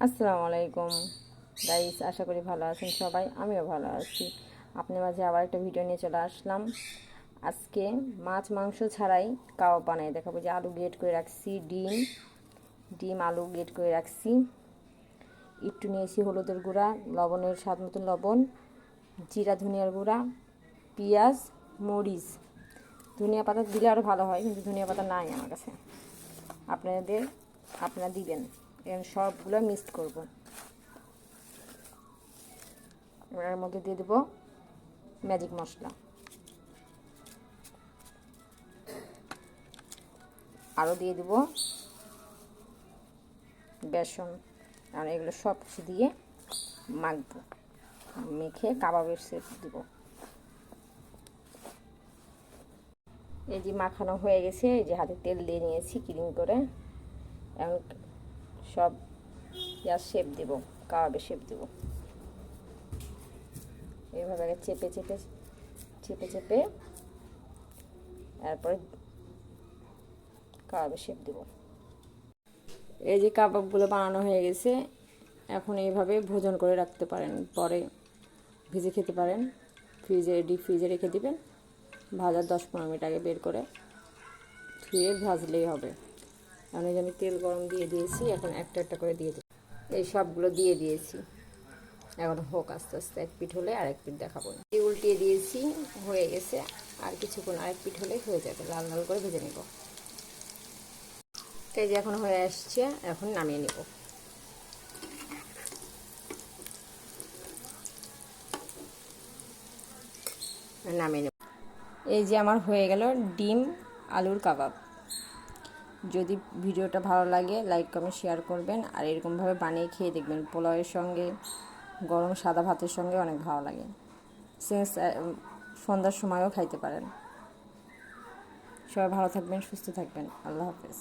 আসসালামু আলাইকুম গাইস, আশা করি ভালো আছেন সবাই। আমিও ভালো আছি। আপনার মাঝে আবার একটা ভিডিও নিয়ে চলে আসলাম। আজকে মাছ মাংস ছাড়াই কাবাব বানাই দেখাবো। যে আলু গ্রেট করে রাখছি, ডিম আলু গ্রেট করে রাখছি, একটু নিয়েছি হলুদের গুঁড়া, লবণের স্বাদ মতো লবণ, জিরা ধনিয়ার গুঁড়া, পেঁয়াজ, মরিচ, ধনিয়া পাতা দিলে আরও ভালো হয়, কিন্তু ধনিয়া পাতা নাই আমার কাছে। আপনারা দিবেন। এখন সবগুলো মিক্সড করব। এর মধ্যে দিয়ে দেবো ম্যাজিক মশলা, আরও দিয়ে দেবো বেসন। আর এগুলো সব কিছু দিয়ে মাখবো, মেখে কাবাবের শেপ দেব। এই যে মাখানো হয়ে গেছে, এই যে হাতে তেল দিয়ে নিয়েছি ক্রিম করে। এখন সব শেপ দেব, কাবাবের শেপ দেব। এইভাবে চেপে চেপে চেপে চেপে তারপরে কাবাবের শেপ দেব। এই যে কাবাবগুলো বানানো হয়ে গেছে। এখন এইভাবে ভোজন করে রাখতে পারেন, পরে ভেজে খেতে পারেন। ডিপ ফ্রিজে রেখে দিবেন। ভাজার 10-15 মিনিট আগে বের করে ধুয়ে ভাজলেই হবে। আমি তেল গরম দিয়ে দিয়েছি, এখন একটা একটা করে দিয়ে দেব। এই সবগুলো দিয়ে দিয়েছি, এখন হোক আস্তে আস্তে। এক পিঠ হলে আরেক পিঠ দেখাবো। উল্টিয়ে দিয়েছি, হয়ে গেছে। আর কিছুক্ষণ আরেক পিঠ হলে হয়ে যাবে, লাল লাল করে ভেজে নেব। এই যে এখন হয়ে আসছে, এখন নামিয়ে নেব। নামিয়ে নেব। এই যে আমার হয়ে গেল ডিম আলুর কাবাব। যদি ভিডিওটা ভালো লাগে লাইক কমেন্ট শেয়ার করবেন। আর এরকমভাবে বানিয়ে খেয়ে দেখবেন, পোলাওয়ের সঙ্গে, গরম সাদা ভাতের সঙ্গে অনেক ভালো লাগে। সন্ধ্যার সময়ও খাইতে পারেন। সবাই ভালো থাকবেন, সুস্থ থাকবেন। আল্লাহ হাফেজ।